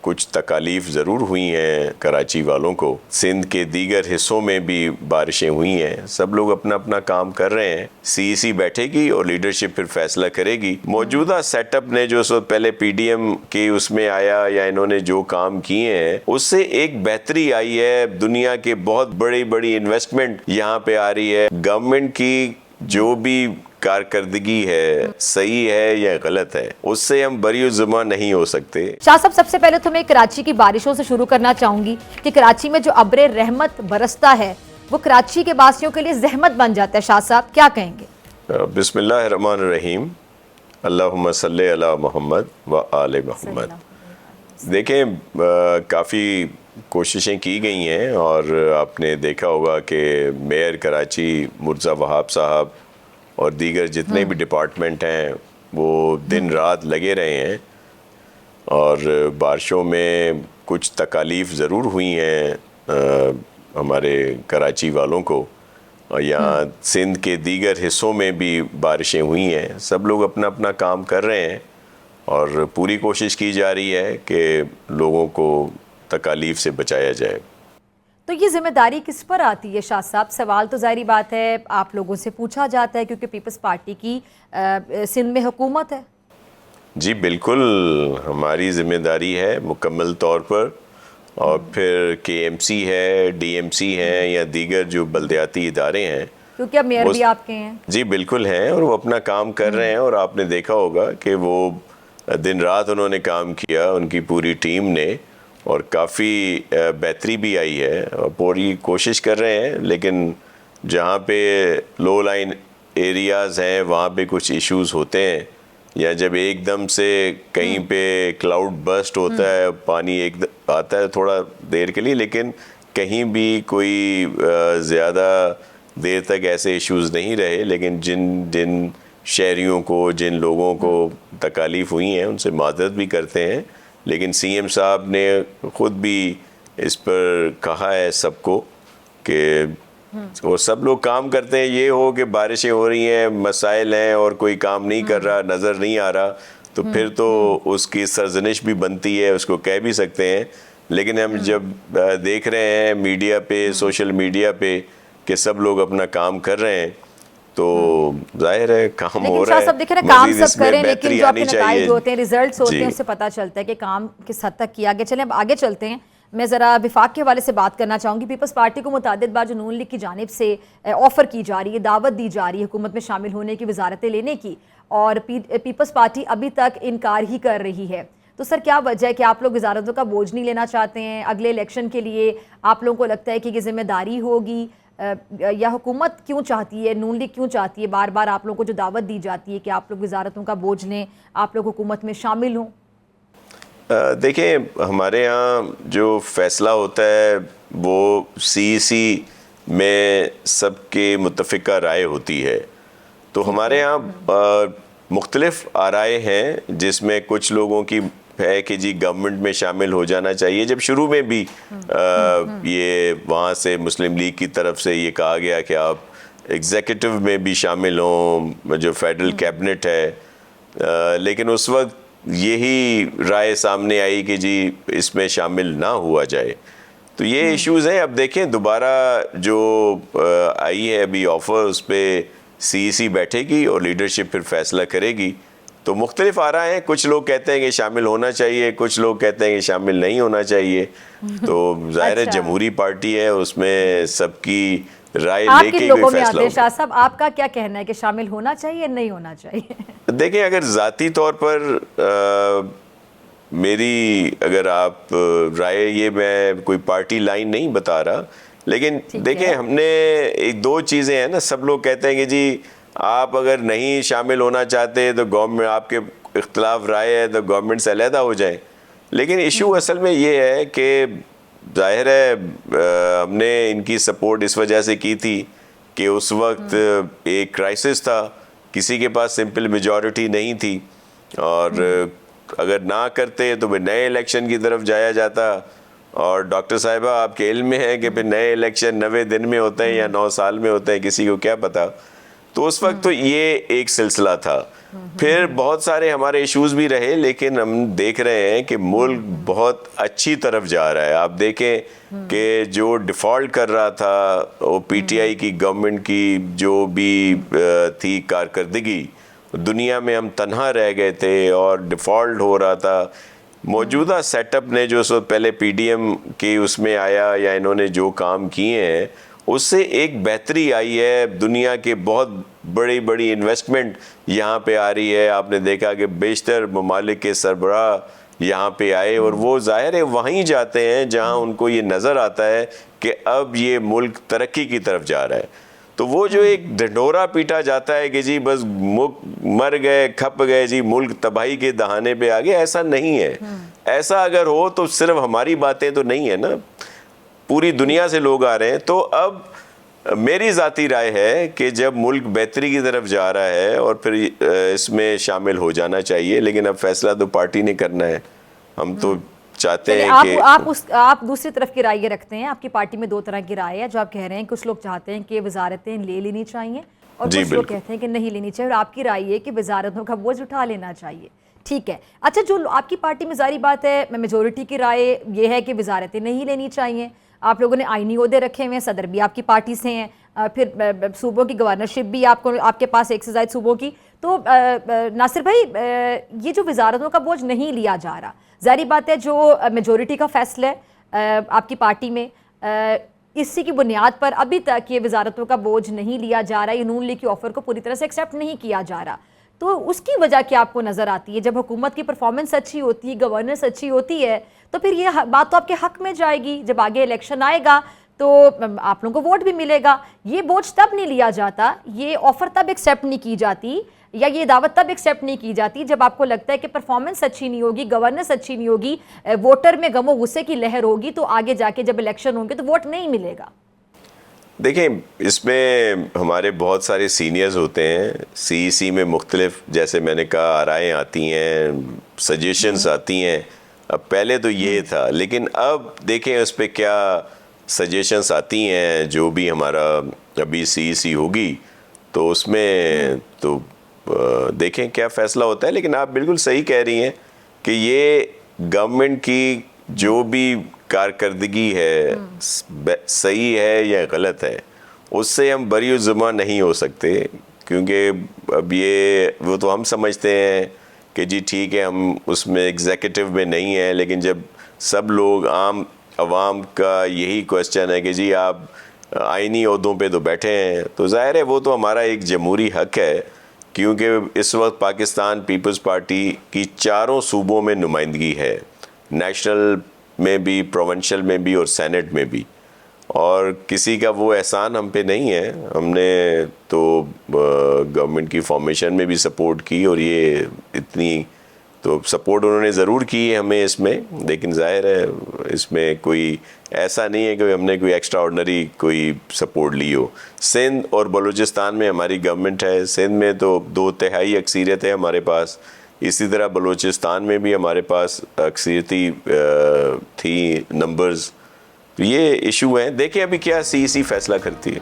کچھ تکالیف ضرور ہوئی ہیں کراچی والوں کو. سندھ کے دیگر حصوں میں بھی بارشیں ہوئی ہیں. سب لوگ اپنا اپنا کام کر رہے ہیں. سی سی بیٹھے گی اور لیڈرشپ پھر فیصلہ کرے گی. موجودہ سیٹ اپ نے جو پہلے پی ڈی ایم کے اس میں آیا یا انہوں نے جو کام کیے ہیں اس سے ایک بہتری آئی ہے. دنیا کے بہت بڑی انویسٹمنٹ یہاں پہ آ رہی ہے. گورنمنٹ کی جو بھی کارکردگی ہے صحیح ہے یا غلط ہے اس سے ہم بری الزماں نہیں ہو سکتے. شاہ صاحب سب سے پہلے تو میں کراچی کی بارشوں سے شروع کرنا چاہوں گی کہ کراچی میں جو ابر رحمت برستا ہے وہ کراچی کے باسیوں کے لیے زحمت بن جاتا ہے. شاہ صاحب کیا کہیں گے؟ بسم اللہ الرحمن الرحیم. اللہم صلی علی محمد و آل محمد. دیکھیں کافی کوششیں کی گئی ہیں اور آپ نے دیکھا ہوگا کہ میئر کراچی مرزا وہاب صاحب اور دیگر جتنے بھی ڈپارٹمنٹ ہیں وہ دن رات لگے رہے ہیں اور بارشوں میں کچھ تکالیف ضرور ہوئی ہیں ہمارے کراچی والوں کو. اور یہاں سندھ کے دیگر حصوں میں بھی بارشیں ہوئی ہیں. سب لوگ اپنا اپنا کام کر رہے ہیں اور پوری کوشش کی جا رہی ہے کہ لوگوں کو تکالیف سے بچایا جائے. تو یہ ذمہ داری کس پر آتی ہے شاہ صاحب؟ سوال تو ظاہری بات ہے آپ لوگوں سے پوچھا جاتا ہے کیونکہ پیپلز پارٹی کی سندھ میں حکومت ہے. جی بالکل ہماری ذمہ داری ہے مکمل طور پر. اور پھر کے ایم سی ہے, ڈی ایم سی ہیں یا دیگر جو بلدیاتی ادارے ہیں کیونکہ اب میئر بھی آپ کے ہیں. جی بالکل ہیں اور وہ اپنا کام کر رہے ہیں اور آپ نے دیکھا ہوگا کہ وہ دن رات انہوں نے کام کیا ان کی پوری ٹیم نے اور کافی بہتری بھی آئی ہے اور پوری کوشش کر رہے ہیں. لیکن جہاں پہ لو لائن ایریاز ہیں وہاں پہ کچھ ایشوز ہوتے ہیں یا جب ایک دم سے کہیں پہ کلاؤڈ برسٹ ہوتا ہے پانی ایک آتا ہے تھوڑا دیر کے لیے لیکن کہیں بھی کوئی زیادہ دیر تک ایسے ایشوز نہیں رہے. لیکن جن شہریوں کو جن لوگوں کو تکالیف ہوئی ہیں ان سے معذرت بھی کرتے ہیں. لیکن سی ایم صاحب نے خود بھی اس پر کہا ہے سب کو کہ اور سب لوگ کام کرتے ہیں. یہ ہو کہ بارشیں ہو رہی ہیں مسائل ہیں اور کوئی کام نہیں کر رہا نظر نہیں آ رہا تو پھر تو اس کی سرزنش بھی بنتی ہے اس کو کہہ بھی سکتے ہیں. لیکن ہم جب دیکھ رہے ہیں میڈیا پہ سوشل میڈیا پہ کہ سب لوگ اپنا کام کر رہے ہیں تو ظاہر ہے کام ہو رہا ہے. لیکن شاہ صاحب دیکھیں نا کام سب کریں لیکن جو آپ کے چاہیے نتائج ہوتے ہیں ریزلٹس ہوتے ہیں اس سے پتہ چلتا ہے کہ کام کس حد تک کیا گیا. چلیں اب آگے چلتے ہیں. میں ذرا وفاق کے حوالے سے بات کرنا چاہوں گی. پیپلز پارٹی کو متعدد بار جو نون لیگ کی جانب سے آفر کی جا رہی ہے دعوت دی جا رہی ہے حکومت میں شامل ہونے کی وزارتیں لینے کی اور پیپلز پارٹی ابھی تک انکار ہی کر رہی ہے. تو سر کیا وجہ ہے کہ آپ لوگ وزارتوں کا بوجھ نہیں لینا چاہتے ہیں؟ اگلے الیکشن کے لیے آپ لوگوں کو لگتا ہے کہ یہ ذمہ داری ہوگی یا حکومت کیوں چاہتی ہے نون لیگ کیوں چاہتی ہے بار بار آپ لوگوں کو جو دعوت دی جاتی ہے کہ آپ لوگ وزارتوں کا بوجھ لیں آپ لوگ حکومت میں شامل ہوں؟ دیکھیں ہمارے ہاں جو فیصلہ ہوتا ہے وہ سی سی میں سب کے متفقہ رائے ہوتی ہے. تو ہمارے ہاں مختلف آرائے ہیں جس میں کچھ لوگوں کی ہے کہ جی گورنمنٹ میں شامل ہو جانا چاہیے. جب شروع میں بھی یہ وہاں سے مسلم لیگ کی طرف سے یہ کہا گیا کہ آپ ایگزیکٹو میں بھی شامل ہوں جو فیڈرل کیبنٹ ہے لیکن اس وقت یہی رائے سامنے آئی کہ جی اس میں شامل نہ ہوا جائے. تو یہ ایشوز ہیں. اب دیکھیں دوبارہ جو آئی ہے ابھی آفر اس پہ سی سی بیٹھے گی اور لیڈرشپ پھر فیصلہ کرے گی. تو مختلف آرائے ہیں. کچھ لوگ کہتے ہیں کہ شامل ہونا چاہیے کچھ لوگ کہتے ہیں کہ شامل نہیں ہونا چاہیے. تو ظاہر ہے جمہوری پارٹی ہے اس میں سب کی رائے لے کے کوئی فیصلہ ہوگا. شاہ صاحب آپ کا کیا کہنا ہے کہ شامل ہونا چاہیے نہیں ہونا چاہیے؟ دیکھیں اگر ذاتی طور پر میری اگر آپ رائے یہ میں کوئی پارٹی لائن نہیں بتا رہا لیکن دیکھیں ہم نے ایک دو چیزیں ہیں نا. سب لوگ کہتے ہیں کہ جی آپ اگر نہیں شامل ہونا چاہتے تو گورنمنٹ آپ کے اختلاف رائے ہے تو گورنمنٹ سے علیحدہ ہو جائیں. لیکن ایشو اصل میں یہ ہے کہ ظاہر ہے ہم نے ان کی سپورٹ اس وجہ سے کی تھی کہ اس وقت ایک کرائسس تھا کسی کے پاس سمپل میجورٹی نہیں تھی اور اگر نہ کرتے تو پھر نئے الیکشن کی طرف جایا جاتا. اور ڈاکٹر صاحبہ آپ کے علم میں ہے کہ پھر نئے الیکشن 90 دن میں ہوتے ہیں یا 9 سال میں ہوتے ہیں کسی کو کیا پتا. تو اس وقت تو یہ ایک سلسلہ تھا. پھر بہت سارے ہمارے ایشوز بھی رہے, لیکن ہم دیکھ رہے ہیں کہ ملک بہت اچھی طرف جا رہا ہے. آپ دیکھیں کہ جو ڈیفالٹ کر رہا تھا وہ پی ٹی آئی کی گورنمنٹ کی جو بھی تھی کارکردگی, دنیا میں ہم تنہا رہ گئے تھے اور ڈیفالٹ ہو رہا تھا. موجودہ سیٹ اپ نے جو سو پہلے پی ڈی ایم کی اس میں آیا یا انہوں نے جو کام کیے ہیں اس سے ایک بہتری آئی ہے. دنیا کے بہت بڑی بڑی انویسٹمنٹ یہاں پہ آ رہی ہے. آپ نے دیکھا کہ بیشتر ممالک کے سربراہ یہاں پہ آئے اور وہ ظاہر ہے وہیں جاتے ہیں جہاں ان کو یہ نظر آتا ہے کہ اب یہ ملک ترقی کی طرف جا رہا ہے. تو وہ جو ایک ڈھنڈورا پیٹا جاتا ہے کہ جی بس مر گئے, کھپ گئے, جی ملک تباہی کے دہانے پہ آ گئے, ایسا نہیں ہے. ایسا اگر ہو تو صرف ہماری باتیں تو نہیں ہے نا, پوری دنیا سے لوگ آ رہے ہیں. تو اب میری ذاتی رائے ہے کہ جب ملک بہتری کی طرف جا رہا ہے اور پھر اس میں شامل ہو جانا چاہیے, لیکن اب فیصلہ تو پارٹی نے کرنا ہے. ہم تو چاہتے ہیں کہ آپ دوسری طرف کی رائے یہ رکھتے ہیں. آپ کی پارٹی میں دو طرح کی رائے ہے جو آپ کہہ رہے ہیں. کچھ لوگ چاہتے ہیں کہ وزارتیں لے لینی چاہیے اور کچھ لوگ کہتے ہیں کہ نہیں لینی چاہیے, اور آپ کی رائے ہے کہ وزارتوں کا بوجھ اٹھا لینا چاہیے. ٹھیک ہے. اچھا, جو آپ کی پارٹی میں ظاہری بات ہے میجورٹی کی رائے یہ ہے کہ وزارتیں نہیں لینی چاہیے. آپ لوگوں نے آئینی عہدے رکھے ہوئے ہیں, صدر بھی آپ کی پارٹی سے ہیں, پھر صوبوں کی گورنرشپ بھی آپ کے پاس ایک سے زائد صوبوں کی. تو ناصر بھائی, یہ جو وزارتوں کا بوجھ نہیں لیا جا رہا, ظاہری بات ہے جو میجورٹی کا فیصلہ ہے آپ کی پارٹی میں, اسی کی بنیاد پر ابھی تک یہ وزارتوں کا بوجھ نہیں لیا جا رہا, یہ نون لیگ کی آفر کو پوری طرح سے ایکسیپٹ نہیں کیا جا رہا. تو اس کی وجہ کیا آپ کو نظر آتی ہے؟ جب حکومت کی پرفارمنس اچھی ہوتی ہے, گورننس اچھی ہوتی ہے, تو پھر یہ بات تو آپ کے حق میں جائے گی. جب آگے الیکشن آئے گا تو آپ لوگوں کو ووٹ بھی ملے گا. یہ بوجھ تب نہیں لیا جاتا, یہ آفر تب ایکسیپٹ نہیں کی جاتی, یا یہ دعوت تب ایکسیپٹ نہیں کی جاتی جب آپ کو لگتا ہے کہ پرفارمنس اچھی نہیں ہوگی, گورننس اچھی نہیں ہوگی, ووٹر میں غم و غصے کی لہر ہوگی, تو آگے جا کے جب الیکشن ہوں گے تو ووٹ نہیں ملے گا. دیکھیں, اس میں ہمارے بہت سارے سینئرز ہوتے ہیں. سی سی میں مختلف, جیسے میں نے کہا, رائیں آتی ہیں, سجیشنز آتی ہیں. اب پہلے تو یہ تھا, لیکن اب دیکھیں اس پہ کیا سجیشنز آتی ہیں. جو بھی ہمارا ابھی سی سی ہوگی تو اس میں تو دیکھیں کیا فیصلہ ہوتا ہے. لیکن آپ بالکل صحیح کہہ رہی ہیں کہ یہ گورنمنٹ کی جو بھی کارکردگی ہے, صحیح ہے یا غلط ہے, اس سے ہم بری الزمہ نہیں ہو سکتے. کیونکہ اب یہ وہ تو ہم سمجھتے ہیں کہ جی ٹھیک ہے ہم اس میں ایگزیکٹو میں نہیں ہیں, لیکن جب سب لوگ عام عوام کا یہی کوشچن ہے کہ جی آپ آئینی عہدوں پہ تو بیٹھے ہیں, تو ظاہر ہے وہ تو ہمارا ایک جمہوری حق ہے. کیونکہ اس وقت پاکستان پیپلز پارٹی کی چاروں صوبوں میں نمائندگی ہے, نیشنل میں بھی, پروونشل میں بھی اور سینٹ میں بھی, اور کسی کا وہ احسان ہم پہ نہیں ہے. ہم نے تو گورنمنٹ کی فارمیشن میں بھی سپورٹ کی, اور یہ اتنی تو سپورٹ انہوں نے ضرور کی ہے ہمیں اس میں. لیکن ظاہر ہے اس میں کوئی ایسا نہیں ہے کہ ہم نے کوئی ایکسٹرا آرڈنری کوئی سپورٹ لی ہو. سندھ اور بلوچستان میں ہماری گورنمنٹ ہے. سندھ میں تو 2/3 اکثریت ہے ہمارے پاس. اسی طرح بلوچستان میں بھی ہمارے پاس اکثریتی تھی نمبرز. یہ ایشو ہیں. دیکھیں ابھی کیا سی سی فیصلہ کرتی ہے.